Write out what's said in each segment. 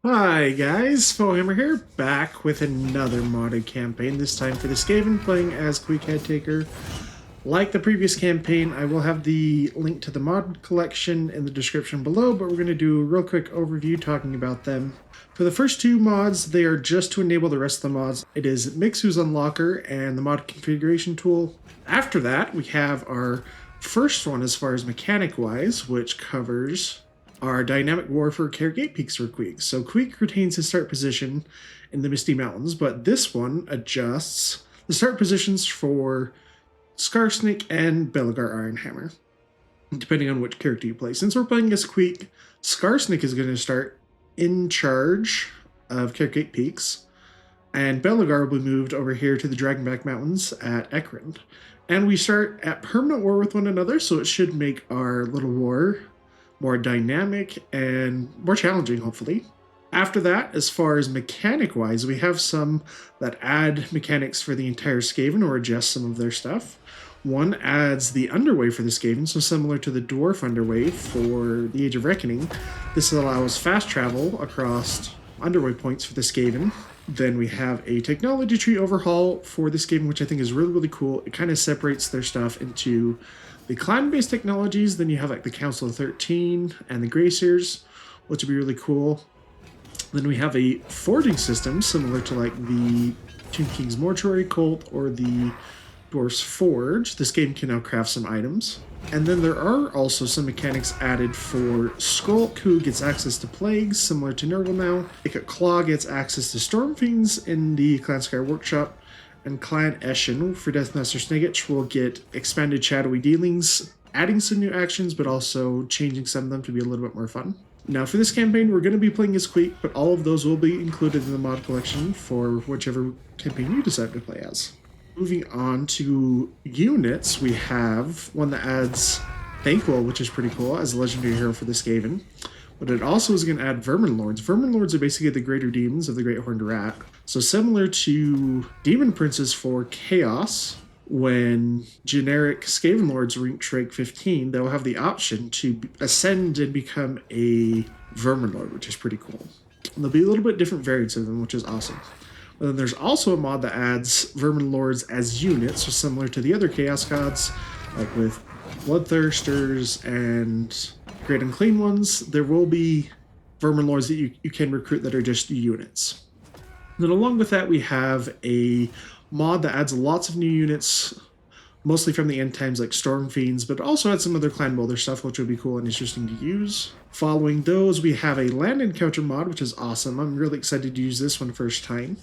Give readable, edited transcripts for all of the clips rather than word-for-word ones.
Hi guys, Warhammer here, back with another modded campaign, this time for the Skaven, playing as Queek Headtaker. Like the previous campaign, I will have the link to the mod collection in the description below, but we're going to do a real quick overview talking about them. For the first two mods, they are just to enable the rest of the mods. It is Mixu's Unlocker and the mod configuration tool. After that, we have our first one as far as mechanic-wise, which covers our dynamic warfare care gate peaks for Queek. So Queek retains his start position in the Misty Mountains, but this one adjusts the start positions for Skarsnik and Belagar Ironhammer, depending on which character you play. Since we're playing as Queek, Skarsnik is going to start in charge of care gate peaks, and Belagar will be moved over here to the Dragonback Mountains at Ekrend. And we start at permanent war with one another, so it should make our little war more dynamic and more challenging, hopefully. After that, as far as mechanic-wise, we have some that add mechanics for the entire Skaven or adjust some of their stuff. One adds the Underway for the Skaven, so similar to the Dwarf Underway for the Age of Reckoning. This allows fast travel across Underway points for the Skaven. Then we have a technology tree overhaul for the Skaven, which I think is really cool. It kind of separates their stuff into the clan-based technologies, then you have like the Council of 13 and the Graciers, which would be really cool. Then we have a forging system similar to like the Tomb King's Mortuary Cult or the Dwarf's Forge. This game can now craft some items. And then there are also some mechanics added for Skrulk, who gets access to plagues, similar to Nurgle now. Claw gets access to Storm Fiends in the Clan Sky Workshop. And Clan Eshin for Deathmaster Snegich will get expanded shadowy dealings, adding some new actions, but also changing some of them to be a little bit more fun. Now for this campaign, we're going to be playing as Queek, but all of those will be included in the mod collection for whichever campaign you decide to play as. Moving on to units, we have one that adds Thankwell, which is pretty cool, as a legendary hero for the Skaven. But it also is going to add Vermin Lords. Vermin Lords are basically the greater demons of the Great Horned Rat. So similar to Demon Princes for Chaos, when generic Skaven Lords reach rank 15, they'll have the option to ascend and become a Vermin Lord, which is pretty cool. And there'll be a little bit different variants of them, which is awesome. But then there's also a mod that adds Vermin Lords as units, so similar to the other Chaos Gods, like with Bloodthirsters and Great Unclean Ones. There will be Vermin Lords that you can recruit that are just units. Then along with that, we have a mod that adds lots of new units, mostly from the end times like Storm Fiends, but also adds some other Clan Builder stuff, which would be cool and interesting to use. Following those, we have a land encounter mod, which is awesome. I'm really excited to use this one first time.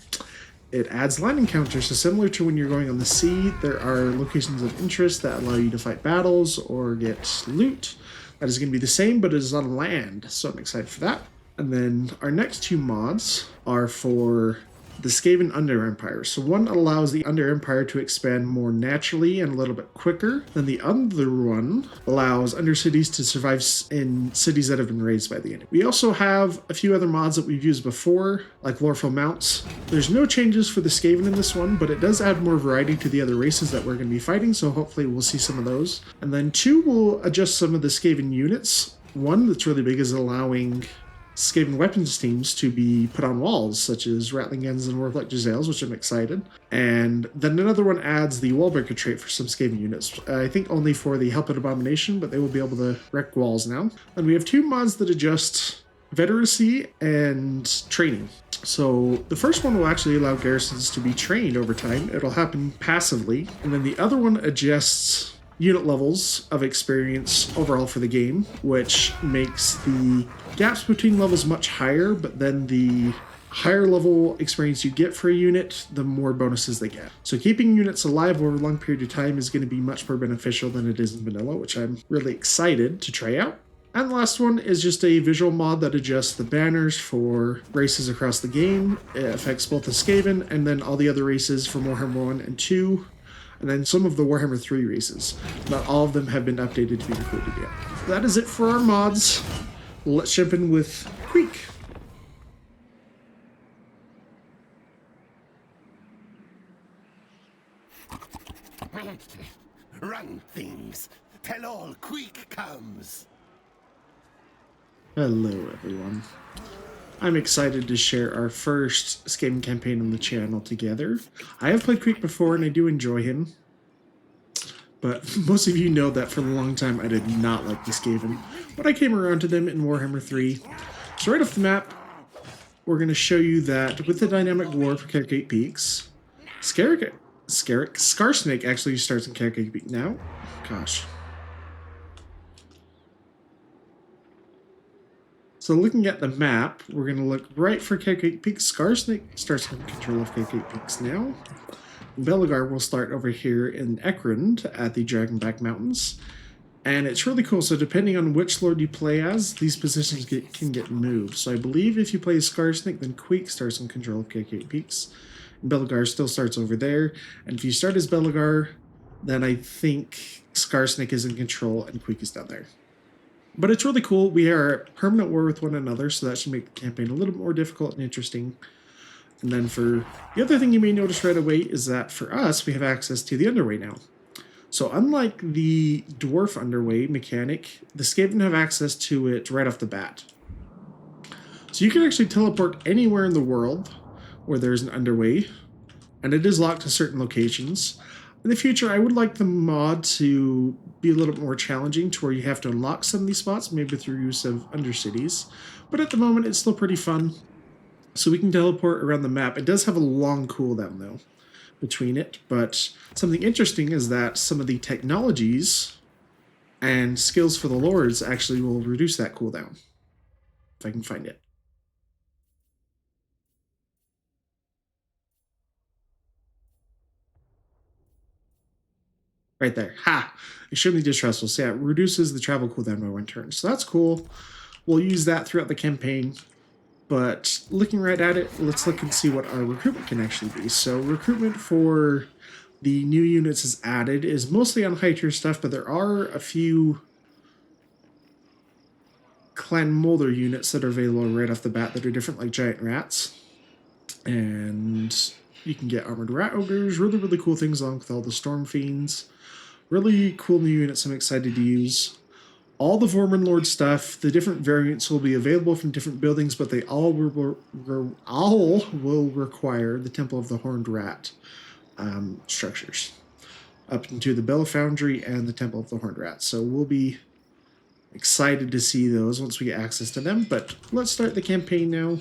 It adds land encounters, so similar to when you're going on the sea, there are locations of interest that allow you to fight battles or get loot. That is going to be the same, but it is on land, so I'm excited for that. And then our next two mods are for the Skaven Under Empire. So one allows the Under Empire to expand more naturally and a little bit quicker. Then the other one allows Under Cities to survive in cities that have been raised by the enemy. We also have a few other mods that we've used before, like Loreful Mounts. There's no changes for the Skaven in this one, but it does add more variety to the other races that we're going to be fighting, so hopefully we'll see some of those. And then two will adjust some of the Skaven units. One that's really big is allowing Skaven weapons teams to be put on walls, such as Rattling Guns and Warlike Giselles, which I'm excited. And then another one adds the Wallbreaker trait for some Skaven units. I think only for the Helped Abomination, but they will be able to wreck walls now. And we have two mods that adjust Veteracy and Training. So the first one will actually allow garrisons to be trained over time. It'll happen passively. And then the other one adjusts unit levels of experience overall for the game, which makes the gaps between levels much higher, but then the higher level experience you get for a unit, the more bonuses they get. So keeping units alive over a long period of time is going to be much more beneficial than it is in vanilla, which I'm really excited to try out. And the last one is just a visual mod that adjusts the banners for races across the game. It affects both the Skaven and then all the other races from Warhammer 1 and 2. And then some of the Warhammer 3 races. Not all of them have been updated to be included yet. That is it for our mods. Let's jump in with Queek. Run, things. Tell all Queek comes. Hello, everyone. I'm excited to share our first Skaven campaign on the channel together. I have played Queek before and I do enjoy him, but most of you know that for a long time I did not like the Skaven, but I came around to them in Warhammer 3. So right off the map, we're going to show you that with the dynamic war for Queek Peaks, Scarsnake actually starts in Queek Peak now. Gosh. So looking at the map, we're going to look right for Queek Peaks. Scarsnake starts in control of Queek Peaks now. Belagar will start over here in Ekrund at the Dragonback Mountains. And it's really cool, so depending on which lord you play as, these positions can get moved. So I believe if you play Scarsnake, then Queek starts in control of Queek Peaks. And Belagar still starts over there. And if you start as Belagar, then I think Scarsnake is in control and Queek is down there. But it's really cool. We are at permanent war with one another, so that should make the campaign a little more difficult and interesting. And then for the other thing you may notice right away is that for us, we have access to the Underway now. So unlike the Dwarf Underway mechanic, the Skaven have access to it right off the bat. So you can actually teleport anywhere in the world where there's an Underway, and it is locked to certain locations. In the future, I would like the mod to be a little bit more challenging to where you have to unlock some of these spots, maybe through use of Undercities. But at the moment, it's still pretty fun. So we can teleport around the map. It does have a long cooldown, though, between it. But something interesting is that some of the technologies and skills for the lords actually will reduce that cooldown. If I can find it. Right there. Ha! Extremely distrustful. So yeah, it reduces the travel cooldown by 1 turn. So that's cool. We'll use that throughout the campaign. But looking right at it, let's look and see what our recruitment can actually be. So recruitment for the new units is added is mostly on high tier stuff, but there are a few Clan Molder units that are available right off the bat that are different, like giant rats. And you can get armored rat ogres, really, really cool things along with all the storm fiends. Really cool new units I'm excited to use. All the Vorman Lord stuff, the different variants will be available from different buildings, but they all will require the Temple of the Horned Rat structures, up into the Bell Foundry and the Temple of the Horned Rat. So we'll be excited to see those once we get access to them. But let's start the campaign now.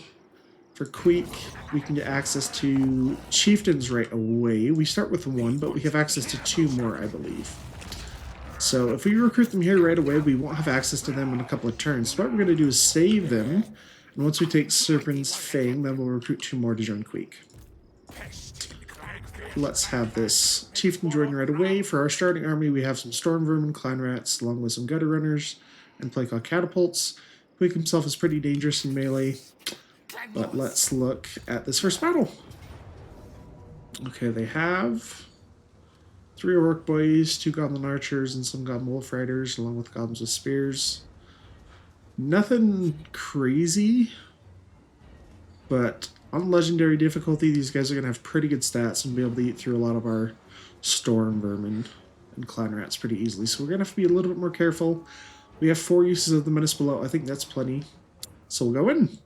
For Queek, we can get access to chieftains right away. We start with 1, but we have access to 2 more, I believe. So if we recruit them here right away, we won't have access to them in a couple of turns. So what we're going to do is save them. And once we take Serpent's Fang, then we'll recruit 2 more to join Queek. Let's have this chieftain join right away. For our starting army, we have some Storm Vermin, Clan Rats, along with some Gutter Runners, and play called Catapults. Queek himself is pretty dangerous in melee. But let's look at this first battle. Okay, they have 3 Orc Boys, 2 Goblin Archers, and some Goblin Wolf Riders, along with Goblins with Spears. Nothing crazy, but on Legendary difficulty, these guys are going to have pretty good stats and be able to eat through a lot of our Storm Vermin and Clan Rats pretty easily. So we're going to have to be a little bit more careful. We have 4 uses of the Menace below. I think that's plenty. So we'll go in.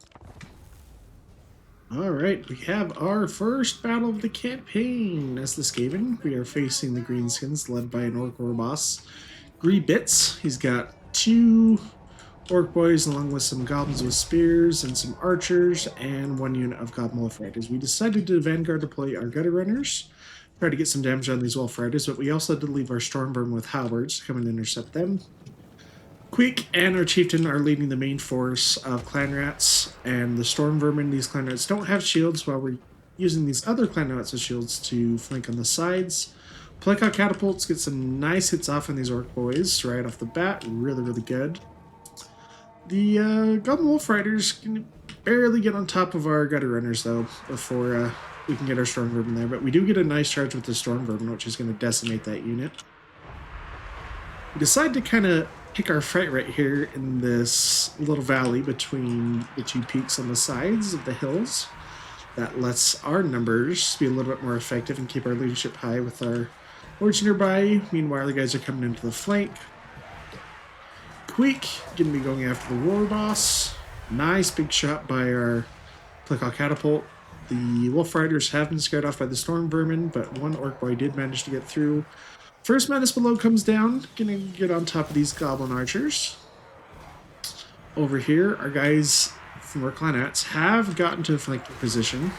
Alright, we have our first battle of the campaign. As the Skaven, we are facing the Greenskins, led by an Orc War boss, Greebits. He's got 2 Orc Boys, along with some Goblins with Spears, and some Archers, and 1 unit of Goblin Wolf Riders. We decided to Vanguard deploy our Gutter Runners, try to get some damage on these Wolf Riders, but we also had to leave our Stormburn with Halberds to come and intercept them. Queek and our chieftain are leading the main force of Clan Rats and the Storm Vermin. These Clan Rats don't have shields, while we're using these other Clan Rats with shields to flank on the sides. Play out Catapults, get some nice hits off on these Orc Boys right off the bat. Really, really good. The Goblin Wolf Riders can barely get on top of our Gutter Runners, though, before we can get our Storm Vermin there. But we do get a nice charge with the Storm Vermin, which is going to decimate that unit. We decide to kind of pick our fight right here in this little valley between the 2 peaks on the sides of the hills. That lets our numbers be a little bit more effective and keep our leadership high with our lords nearby. Meanwhile, the guys are coming into the flank. Queek going to be going after the war boss. Nice big shot by our Plickoff catapult. The Wolf Riders have been scared off by the Storm Vermin, but one Orc Boy did manage to get through. First Menace below comes down, gonna get on top of these Goblin Archers. Over here, our guys from our Clannets have gotten to a flanking position.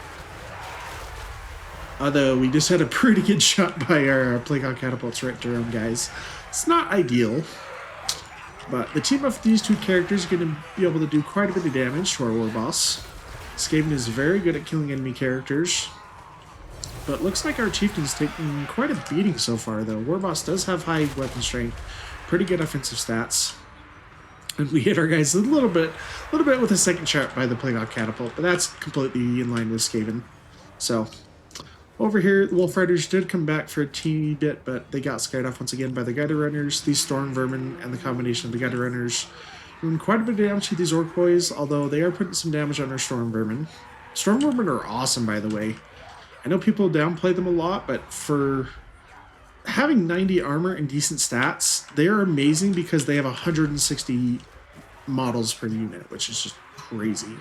Although we just had a pretty good shot by our Plickoff catapults right to our own guys. It's not ideal, but the team of these two characters are going to be able to do quite a bit of damage to our war boss. Skaven is very good at killing enemy characters, but looks like our chieftain's taking quite a beating so far, though. Warboss does have high weapon strength, pretty good offensive stats, and we hit our guys a little bit with a second shot by the Plickoff catapult, but that's completely in line with Skaven. So over here, the Wolf Riders did come back for a teeny bit, but they got scared off once again by the Gutter Runners, these Storm Vermin, and the combination of the Gutter Runners. Doing quite a bit of damage to these Orc Boys, although they are putting some damage on our Storm Vermin. Storm Vermin are awesome, by the way. I know people downplay them a lot, but for having 90 armor and decent stats, they are amazing because they have 160 models per unit, which is just crazy.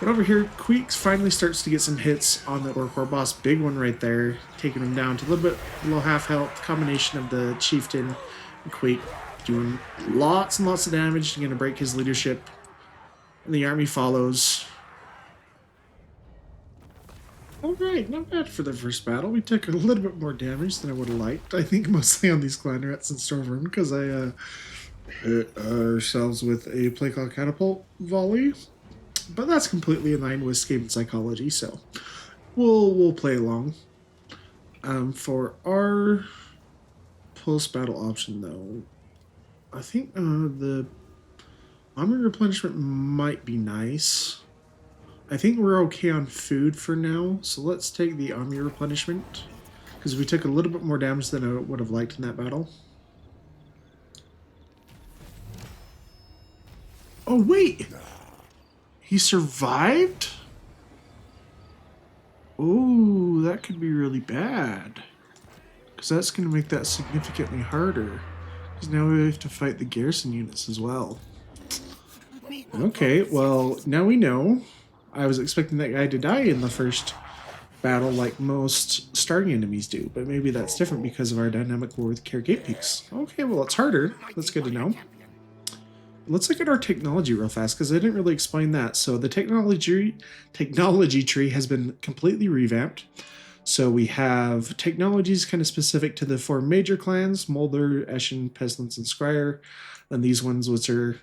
But over here, Queek finally starts to get some hits on the Orc War boss. Big one right there, taking him down to a little bit below half health. Combination of the Chieftain and Queek doing lots and lots of damage. Going to break his leadership. And the army follows. Alright, not bad for the first battle. We took a little bit more damage than I would have liked. I think mostly on these Clan Rats and Stormvermin because I hit ourselves with a Plickoff catapult volley. But that's completely in line with Skaven psychology, so we'll play along. For our post-battle option, though, I think the armor replenishment might be nice. I think we're okay on food for now, so let's take the army replenishment, because we took a little bit more damage than I would have liked in that battle. Oh, wait! He survived? Oh, that could be really bad. Because that's going to make that significantly harder. Because now we have to fight the garrison units as well. Okay, well, now we know. I was expecting that guy to die in the first battle like most starting enemies do. But maybe that's different because of our dynamic war with Gate Peaks. Okay, well, it's harder. That's good to know. Let's look at our technology real fast, because I didn't really explain that. So the technology tree has been completely revamped. So we have technologies kind of specific to the four major clans, Molder, Eshin, Pestilence, and Scryer. And these ones which are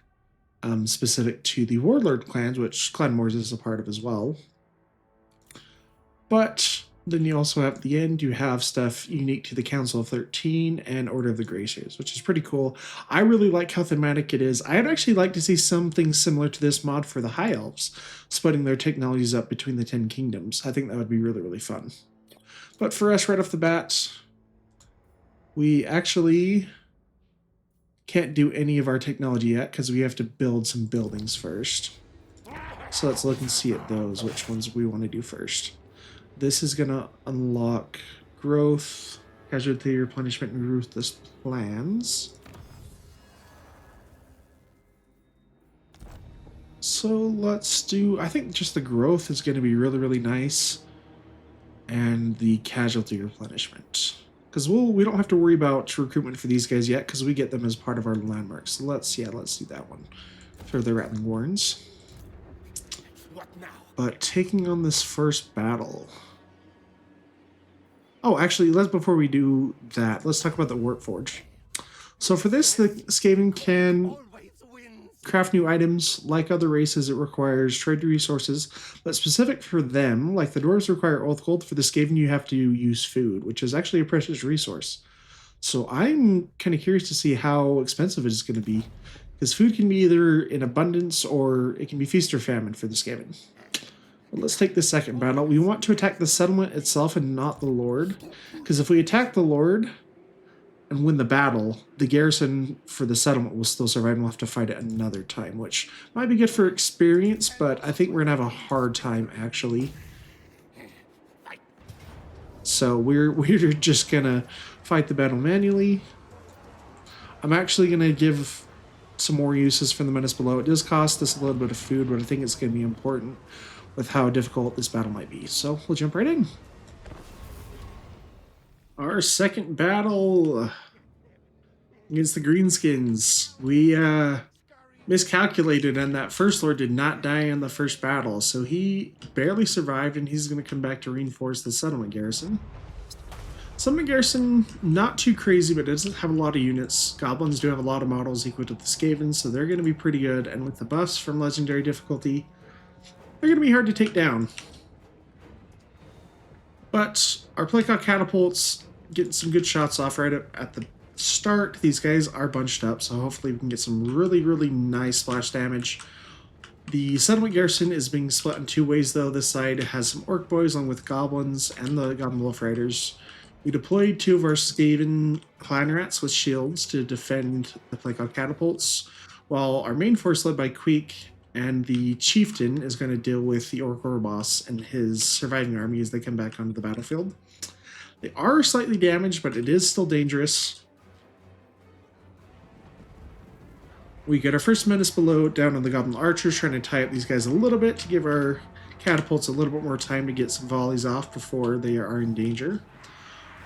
specific to the Warlord clans, which Clan Moors is a part of as well. But then you also have at the end, you have stuff unique to the Council of 13 and Order of the Graciers, which is pretty cool. I really like how thematic it is. I'd actually like to see something similar to this mod for the High Elves, splitting their technologies up between the 10 kingdoms. I think that would be really, really fun. But for us, right off the bat, we actually can't do any of our technology yet because we have to build some buildings first. So let's look and see at those, which ones we want to do first. This is going to unlock growth, casualty replenishment, and ruthless plans. So let's do, I think just the growth is going to be really, really nice. And the casualty replenishment. Because we don't have to worry about recruitment for these guys yet, because we get them as part of our landmarks. So let's do that one for the Rattling Warrens. What now? But taking on this first battle. Oh, actually, before we do that, let's talk about the Warpforge. So for this, the Skaven can Always wins. craft new items. Like other races, it requires trade resources, but specific for them, like the dwarves require oath gold, for the Skaven you have to use food, which is actually a precious resource. So I'm kind of curious to see how expensive it is going to be, because food can be either in abundance or it can be feast or famine for the Skaven. But let's take the second battle. We want to attack the settlement itself and not the Lord, because if we attack the Lord and win the battle, the garrison for the settlement will still survive and we'll have to fight it another time, which might be good for experience, but I think we're going to have a hard time, actually. So we're just going to fight the battle manually. I'm actually going to give some more uses for the menace below. It does cost us a little bit of food, but I think it's going to be important with how difficult this battle might be. So we'll jump right in. Our second battle against the Greenskins. We miscalculated, and that first lord did not die in the first battle, so he barely survived, and he's going to come back to reinforce the settlement garrison. Settlement garrison, not too crazy, but it doesn't have a lot of units. Goblins do have a lot of models equipped with the Skaven, so they're going to be pretty good, and with the buffs from legendary difficulty, they're going to be hard to take down. But our Playcock catapults getting some good shots off right at the start. These guys are bunched up, so hopefully we can get some really, really nice splash damage. The settlement garrison is being split in two ways, though. This side has some orc boys along with goblins and the goblin wolf riders. We deployed two of our Skaven clan rats with shields to defend the Playcock catapults, while our main force led by Queek and the chieftain is going to deal with the orc boss and his surviving army as they come back onto the battlefield. They are slightly damaged, but it is still dangerous. We get our first menace below down on the goblin archers, trying to tie up these guys a little bit to give our catapults a little bit more time to get some volleys off before they are in danger.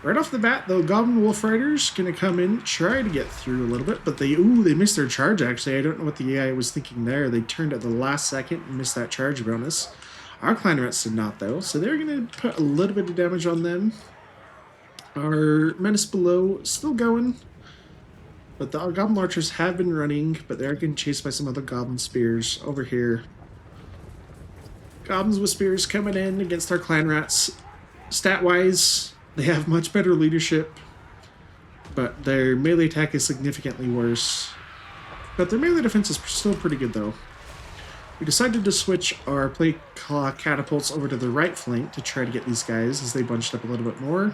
Right off the bat, though, Goblin Wolf Riders going to come in, try to get through a little bit, but they missed their charge, actually. I don't know what the AI was thinking there. They turned at the last second and missed that charge bonus. Our Clan Rats did not, though, so they're going to put a little bit of damage on them. Our Menace below still going, but the Goblin Archers have been running, but they're getting chased by some other Goblin Spears over here. Goblins with Spears coming in against our Clan Rats. Stat-wise, they have much better leadership, but their melee attack is significantly worse. But their melee defense is still pretty good, though. We decided to switch our Playcock catapults over to the right flank to try to get these guys as they bunched up a little bit more.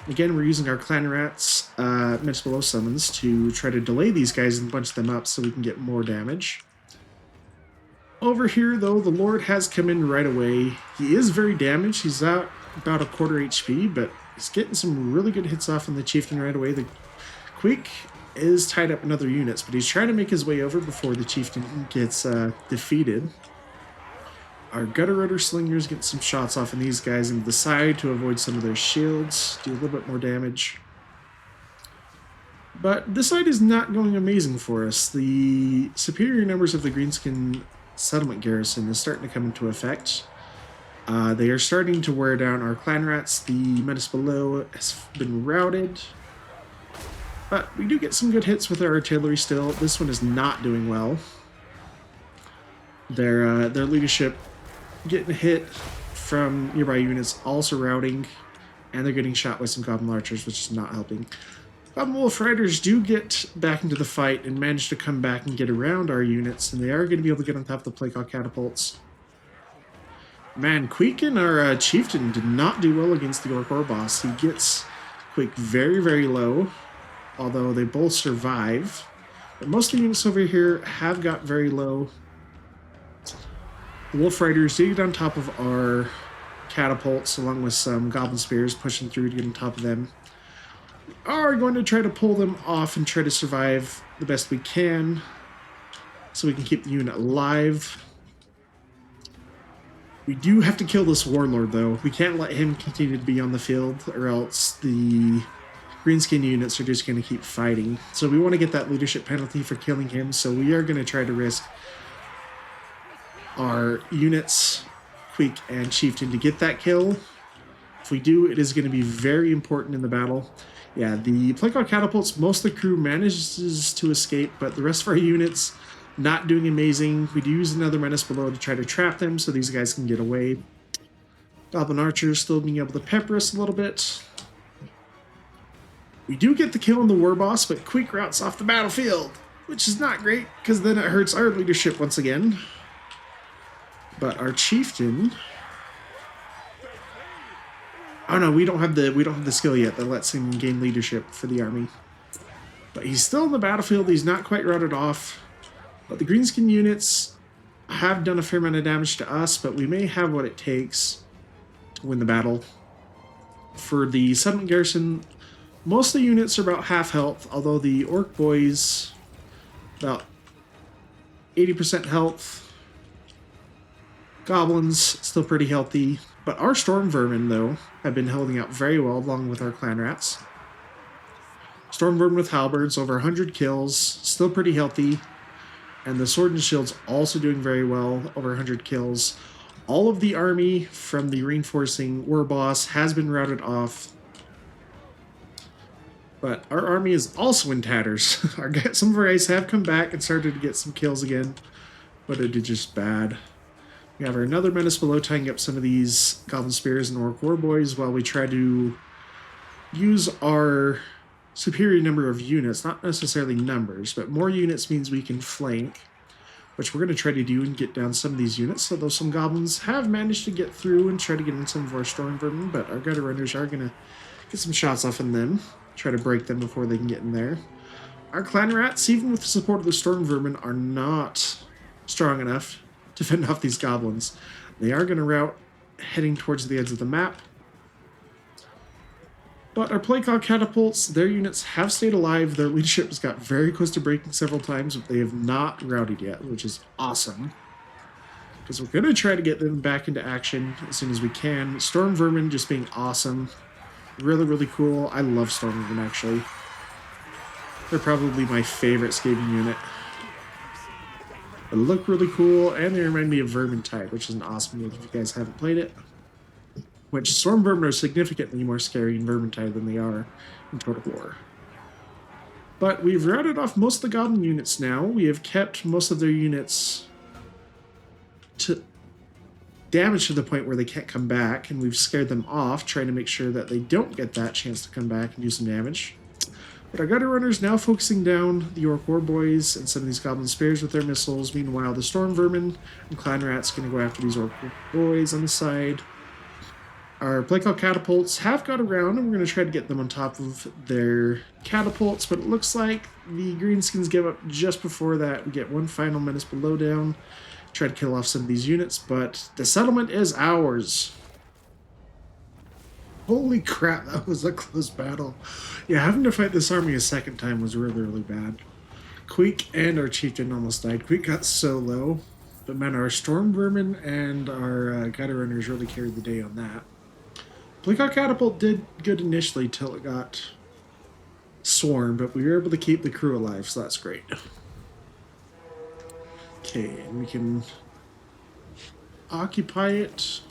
Again, we're using our Clan Rats Menace Below summons to try to delay these guys and bunch them up so we can get more damage. Over here, though, the Lord has come in right away. He is very damaged. He's out about a quarter HP, but he's getting some really good hits off on the Chieftain right away. The Queek is tied up in other units, but he's trying to make his way over before the Chieftain gets defeated. Our Gutter Rudder Slingers get some shots off on these guys into the side to avoid some of their shields, do a little bit more damage. But this side is not going amazing for us. The superior numbers of the Greenskin settlement garrison is starting to come into effect. They are starting to wear down our Clan Rats. The Menace Below has been routed. But we do get some good hits with our artillery still. This one is not doing well. Their leadership getting hit from nearby units, also routing, and they're getting shot by some Goblin Archers, which is not helping. Goblin Wolf Riders do get back into the fight and manage to come back and get around our units, and they are going to be able to get on top of the Playcock catapults. Man, Queek and our Chieftain did not do well against the Orc boss. He gets Queek very, very low, although they both survive. But most of the units over here have got very low. The Wolf Riders did get on top of our catapults, along with some Goblin Spears pushing through to get on top of them. We are going to try to pull them off and try to survive the best we can, so we can keep the unit alive. We do have to kill this Warlord, though. We can't let him continue to be on the field, or else the Greenskin units are just going to keep fighting. So we want to get that leadership penalty for killing him, so we are going to try to risk our units, Queek and Chieftain, to get that kill. If we do, it is going to be very important in the battle. Yeah, the Playcock catapults, most of the crew manages to escape, but the rest of our units not doing amazing. We do use another Menace Below to try to trap them so these guys can get away. Goblin Archers still being able to pepper us a little bit. We do get the kill on the War Boss, but Queek routes off the battlefield, which is not great, because then it hurts our leadership once again. But our Chieftain... Oh no, we don't have the skill yet that lets him gain leadership for the army. But he's still in the battlefield. He's not quite routed off. But the Greenskin units have done a fair amount of damage to us, but we may have what it takes to win the battle. For the settlement garrison, most of the units are about half health, although the Orc boys about 80% health. Goblins, still pretty healthy. But our Storm Vermin, though, have been holding out very well along with our Clan Rats. Storm Vermin with Halberds, over 100 kills, still pretty healthy. And the Sword and Shield's also doing very well, over 100 kills. All of the army from the reinforcing war boss has been routed off. But our army is also in tatters. Some of our guys have come back and started to get some kills again, but it did just bad. We have another Menace below tying up some of these Goblin Spears and Orc War Boys while we try to use our superior number of units, not necessarily numbers, but more units means we can flank, which we're going to try to do and get down some of these units, although some Goblins have managed to get through and try to get in some of our Storm Vermin, but our Gutter Runners are going to get some shots off on them, try to break them before they can get in there. Our Clan Rats, even with the support of the Storm Vermin, are not strong enough to fend off these Goblins. They are going to route heading towards the edge of the map. But our Playcog Catapults, their units have stayed alive. Their leadership has got very close to breaking several times, but they have not routed yet, which is awesome. Because we're going to try to get them back into action as soon as we can. Storm Vermin just being awesome. Really, really cool. I love Storm Vermin, actually. They're probably my favorite Skaven unit. They look really cool, and they remind me of Vermintide, which is an awesome unit if you guys haven't played it. Which Storm Vermin are significantly more scary in Vermintide than they are in Total War. But we've routed off most of the Goblin units now. We have kept most of their units to damage to the point where they can't come back, and we've scared them off, trying to make sure that they don't get that chance to come back and do some damage. But our Gutter Runners now focusing down the Orc War Boys and some of these Goblin Spears with their missiles. Meanwhile, the Storm Vermin and Clan Rats going to go after these Orc War Boys on the side. Our Playcog Catapults have got around, and we're going to try to get them on top of their catapults, but it looks like the Greenskins give up just before that. We get one final Menace below down, try to kill off some of these units, but the settlement is ours. Holy crap, that was a close battle. Yeah, having to fight this army a second time was really, really bad. Queek and our Chieftain almost died. Queek got so low, but man, our Storm Vermin and our Gutter Runners really carried the day on that. Playcog Catapult did good initially till it got swarmed, but we were able to keep the crew alive, so that's great. Okay, and we can occupy it.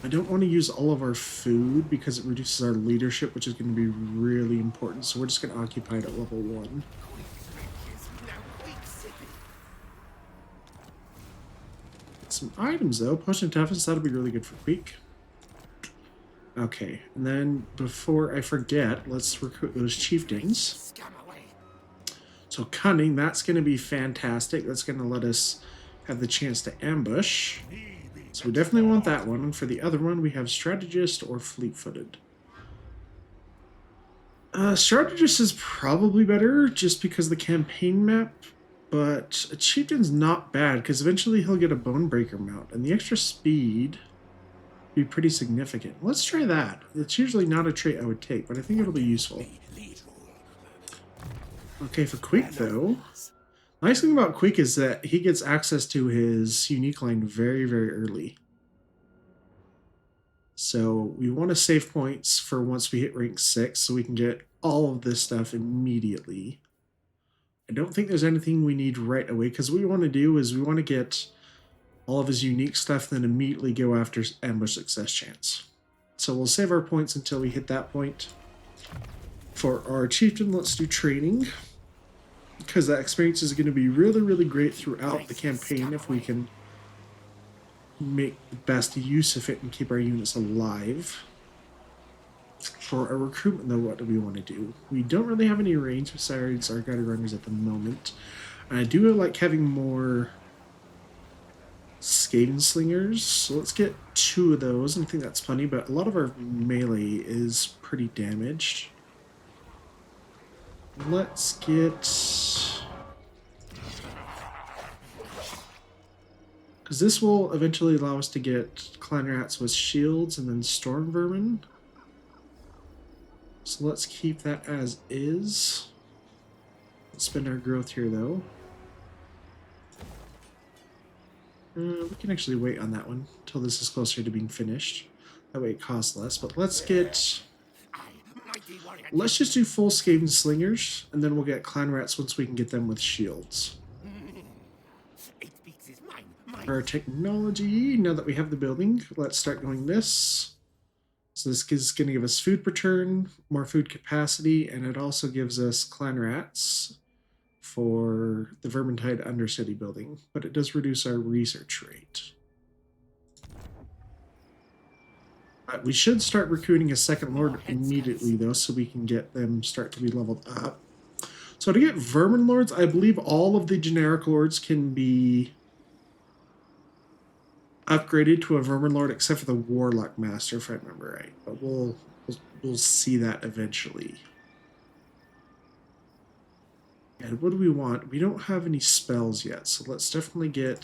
I don't want to use all of our food because it reduces our leadership, which is going to be really important, so we're just going to occupy it at level 1. Some items though. Potion of Toughness, that'll be really good for Queek. Okay, and then before I forget, let's recruit those chieftains. So Cunning, that's going to be fantastic. That's going to let us have the chance to ambush. So we definitely want that one. And for the other one, we have Strategist or Fleet-Footed. Strategist is probably better just because of the campaign map. But a Chieftain's not bad, because eventually he'll get a Bonebreaker mount, and the extra speed would be pretty significant. Let's try that. It's usually not a trait I would take, but I think it'll be useful. Okay, for Queek, though, nice thing about Queek is that he gets access to his unique line very, very early. So we want to save points for once we hit rank 6, so we can get all of this stuff immediately. I don't think there's anything we need right away, because what we want to do is we want to get all of his unique stuff, then immediately go after ambush success chance. So we'll save our points until we hit that point. For our chieftain, let's do training, because that experience is going to be really, really great throughout the campaign if we can make the best use of it and keep our units alive. For our recruitment, though, what do we want to do? We don't really have any range besides our Gutter Runners at the moment. And I do like having more Skaven Slingers, so let's get 2 of those, and I think that's plenty, but a lot of our melee is pretty damaged. Let's get... because this will eventually allow us to get Clan Rats with shields and then Storm Vermin. So let's keep that as is. Spend our growth here, though. We can actually wait on that one until this is closer to being finished. That way it costs less. But let's get... I, mighty warrior. Let's just do full Skaven Slingers, and then we'll get Clan Rats once we can get them with shields. 8 beaks is mine. Mine. Our technology, now that we have the building, let's start going this. So this is going to give us food per turn, more food capacity, and it also gives us Clan Rats for the Vermintide Undercity building, but it does reduce our research rate. We should start recruiting a second lord immediately, though, so we can get them start to be leveled up. So to get Vermin Lords, I believe all of the generic lords can be upgraded to a Vermin Lord, except for the Warlock Master, if I remember right. But we'll see that eventually. And what do we want? We don't have any spells yet, so let's definitely get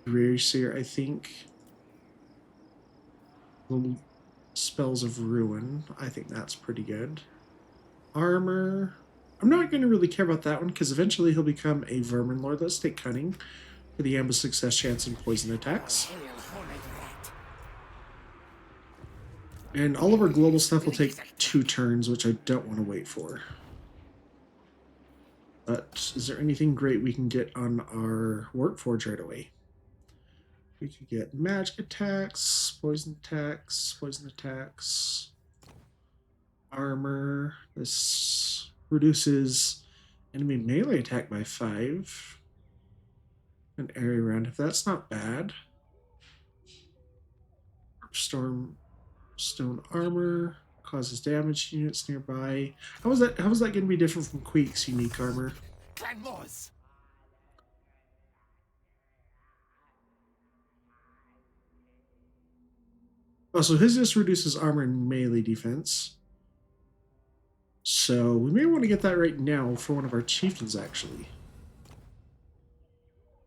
Gracier, I think. Little spells of Ruin. I think that's pretty good. Armor. I'm not going to really care about that one, because eventually he'll become a Vermin Lord. Let's take Cunning for the ambush success chance and poison attacks. And all of our global stuff will take 2 turns, which I don't want to wait for. But is there anything great we can get on our Workforge right away? We could get magic attacks, poison attacks, armor. This reduces enemy melee attack by 5. An area round, if that's not bad. Stone armor causes damage to units nearby. How is that going to be different from Queek's unique armor? Clan Wars. Oh, so his just reduces armor and melee defense. So we may want to get that right now for one of our chieftains, actually.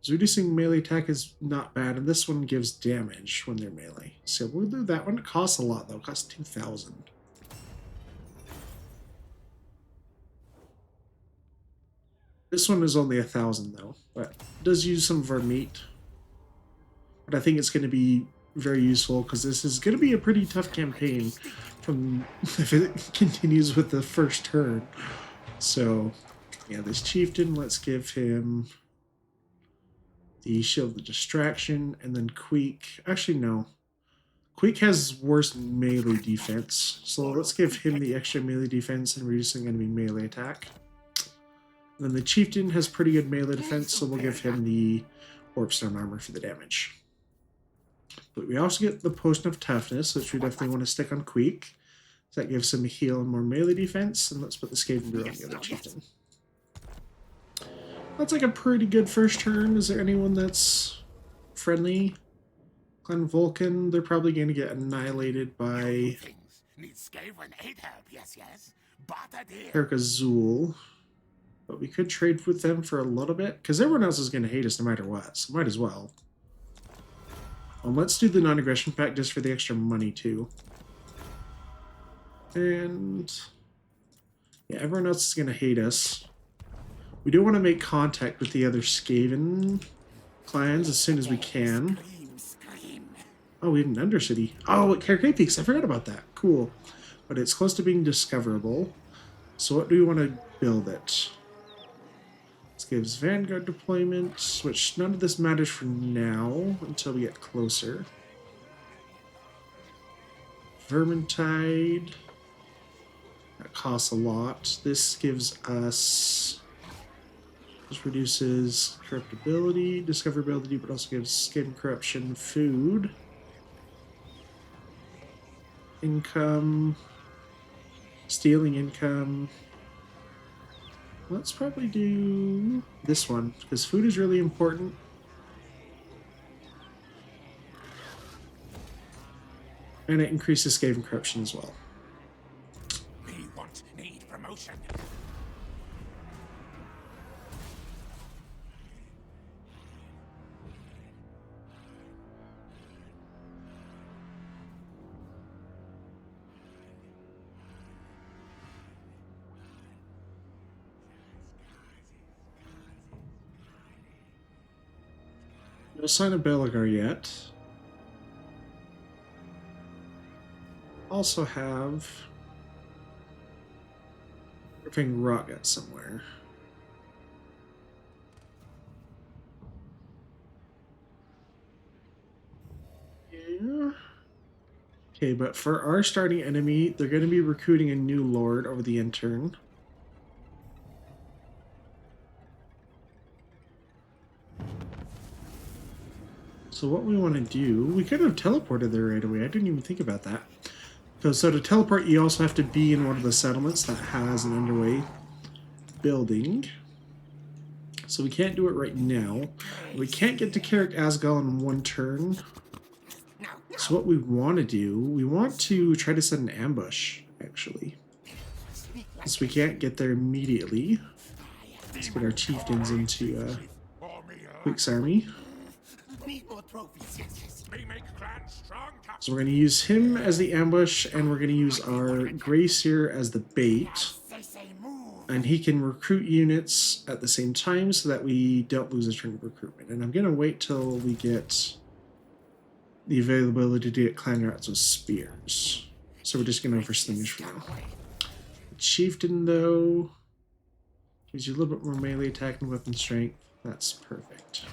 So reducing melee attack is not bad, and this one gives damage when they're melee. So we'll do that one. It costs a lot, though. It costs 2,000. This one is only 1,000, though. But it does use some of our meat. But I think it's going to be very useful, because this is going to be a pretty tough campaign from if it continues with the first turn. So, yeah, this chieftain, let's give him the Shield of Distraction, and then Queek. Actually, no. Queek has worse melee defense, so let's give him the extra melee defense and reducing enemy melee attack. And then the Chieftain has pretty good melee defense, so we'll give him the Warpstone armor for the damage. But we also get the Potion of Toughness, which we definitely want to stick on Queek. So that gives him a heal and more melee defense, and let's put the Skaven Brew on the other Chieftain. That's like a pretty good first turn. Is there anyone that's friendly? Clan Vulcan, they're probably going to get annihilated by Need Skaven aid help, yes. Barter deal. Eric Azul. But we could trade with them for a little bit, because everyone else is going to hate us no matter what, so might as well. Let's do the non-aggression pact just for the extra money, too. And yeah, everyone else is going to hate us. We do want to make contact with the other Skaven clans as soon as we can. Scream. Oh, we have an Undercity. Oh, Carcade Peaks. I forgot about that. Cool. But it's close to being discoverable. So what do we want to build it? This gives Vanguard deployment, which none of this matters for now until we get closer. Vermintide. That costs a lot. This gives us... This reduces corruptibility, discoverability, but also gives skin corruption, food, income, stealing income. Let's probably do this one, because food is really important. And it increases Skaven corruption as well. Need promotion. No sign of Belagar yet. Also have Ripping Rocket somewhere. Yeah. Okay, but for our starting enemy, they're going to be recruiting a new lord over the intern. So what we want to do, we could have teleported there right away. I didn't even think about that. So to teleport, you also have to be in one of the settlements that has an underway building. So we can't do it right now. We can't get to Carrick Asgal in one turn. So what we want to do, we want to try to set an ambush, actually. Since we can't get there immediately. Let's get our chieftains into Queek's army. So we're going to use him as the ambush, and we're going to use our Gracier as the bait. And he can recruit units at the same time so that we don't lose a turn of recruitment. And I'm going to wait till we get the availability to get clan rats with spears. So we're just going to go for slingers for now. Chieftain, though, gives you a little bit more melee attack and weapon strength. That's perfect.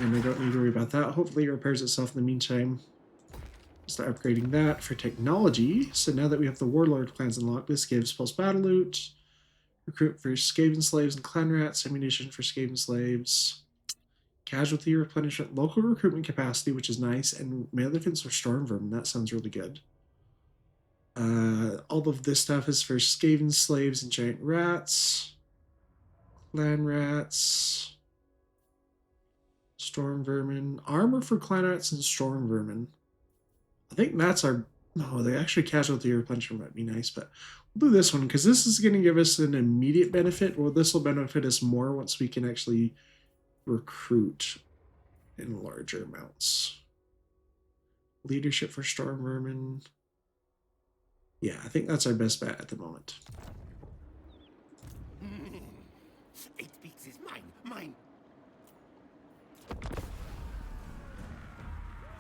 And I don't need to worry about that. Hopefully it repairs itself in the meantime. Start upgrading that for technology. So now that we have the Warlord clans unlocked, this gives post-battle loot, recruit for Skaven slaves and clan rats, ammunition for Skaven slaves, casualty replenishment, local recruitment capacity, which is nice, and melee defense for storm vermin. That sounds really good. All of this stuff is for Skaven slaves and giant rats, clan rats, storm vermin, armor for clan rats and storm vermin. I think that's our... No, the actually casualty replenishment might be nice, but we'll do this one because this is going to give us an immediate benefit. Well, this will benefit us more once we can actually recruit in larger amounts. Leadership for storm vermin. Yeah, I think that's our best bet at the moment. Eight beats is mine.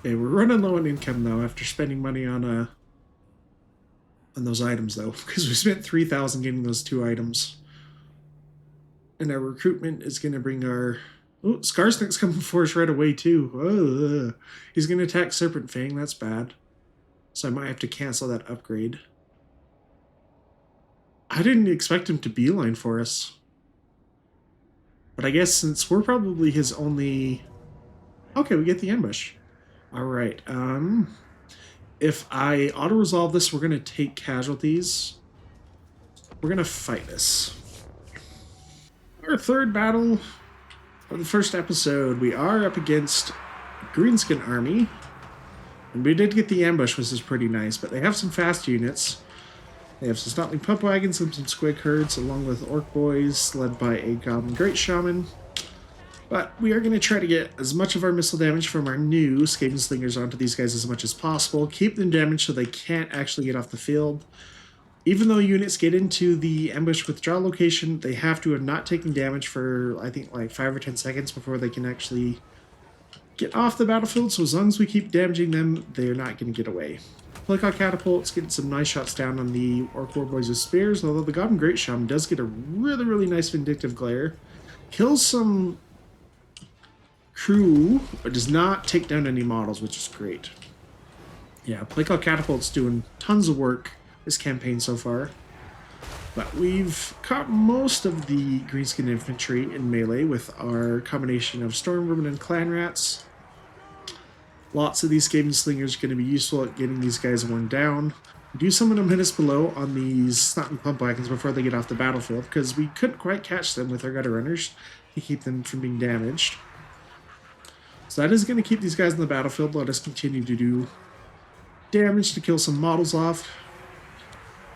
Okay, we're running low on income though after spending money on those items though, because we spent 3,000 getting those 2 items. And our recruitment is going to bring our... Oh, Skarsnik's coming for us right away too. He's going to attack Serpent Fang, that's bad. So I might have to cancel that upgrade. I didn't expect him to beeline for us. But I guess since we're probably his only... Okay, we get the ambush. Alright, if I auto-resolve this, we're going to take casualties. We're going to fight this. Our third battle of the first episode, we are up against Greenskin Army. And we did get the ambush, which is pretty nice, but they have some fast units. They have some Snotling Pump Wagons and some Squig Herds, along with Orc Boys, led by a Goblin Great Shaman. But we are going to try to get as much of our missile damage from our new Skaven Slingers onto these guys as much as possible. Keep them damaged so they can't actually get off the field. Even though units get into the ambush withdrawal location, they have to have not taken damage for, I think, like 5 or 10 seconds before they can actually get off the battlefield. So as long as we keep damaging them, they're not going to get away. Polycott Catapult's getting some nice shots down on the Orc War Boys with spears, although the Goblin Great Shaman does get a really, really nice Vindictive Glare. Kills some crew, but does not take down any models, which is great. Yeah, Polycott Catapult's doing tons of work this campaign so far. But we've caught most of the Greenskin Infantry in melee with our combination of Storm Vermin and Clan Rats. Lots of these Skaven Slingers are going to be useful at getting these guys worn down. We do summon them minutes below on these Snot and Pump Wagons before they get off the battlefield, because we couldn't quite catch them with our Gutter Runners to keep them from being damaged. So that is going to keep these guys on the battlefield. Let us continue to do damage to kill some models off.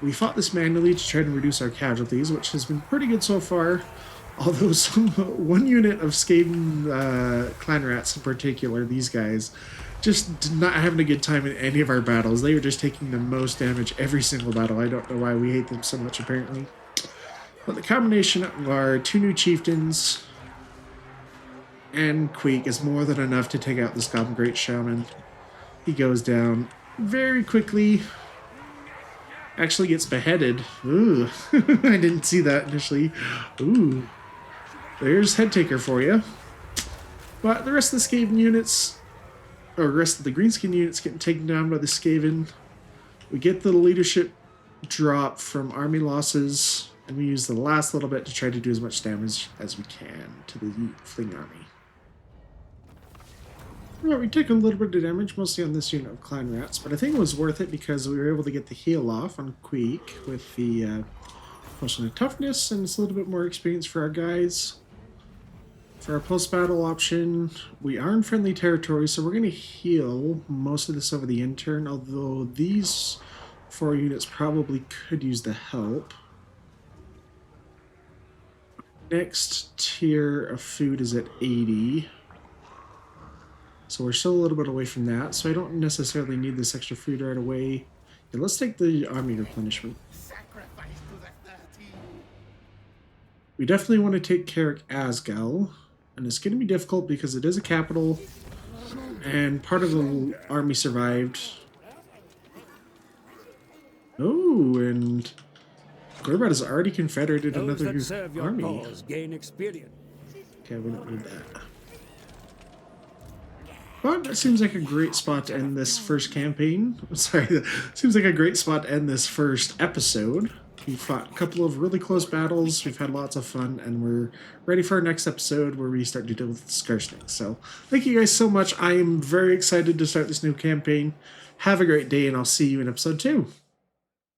We fought this manually to try to reduce our casualties, which has been pretty good so far. Although one unit of Skaven Clan Rats in particular, these guys, just did not having a good time in any of our battles. They were just taking the most damage every single battle. I don't know why we hate them so much, apparently. But the combination of our 2 new chieftains And Queek is more than enough to take out this Goblin Great Shaman. He goes down very quickly. Actually gets beheaded. Ooh, I didn't see that initially. Ooh, there's Head Taker for you. But the rest of the Skaven units, or the rest of the Greenskin units, getting taken down by the Skaven. We get the leadership drop from army losses, and we use the last little bit to try to do as much damage as we can to the fleeing army. Well, we took a little bit of damage, mostly on this unit of Clan Rats, but I think it was worth it because we were able to get the heal off on Queek with the potion of toughness, and it's a little bit more experience for our guys. For our post-battle option, we are in friendly territory, so we're going to heal most of this over the intern, although these 4 units probably could use the help. Next tier of food is at 80. So we're still a little bit away from that, so I don't necessarily need this extra food right away. Yeah, let's take the army replenishment. We definitely want to take Carrick Asgal, and it's going to be difficult because it is a capital, and part of the army survived. Oh, and Gorbat has already confederated another army. Gain experience. Okay, we don't need that. But that seems like a great spot to end this first campaign. Sorry, that seems like a great spot to end this first episode. We fought a couple of really close battles, we've had lots of fun, and we're ready for our next episode where we start to deal with the Scarsnake. So, thank you guys so much. I am very excited to start this new campaign. Have a great day, and I'll see you in episode 2.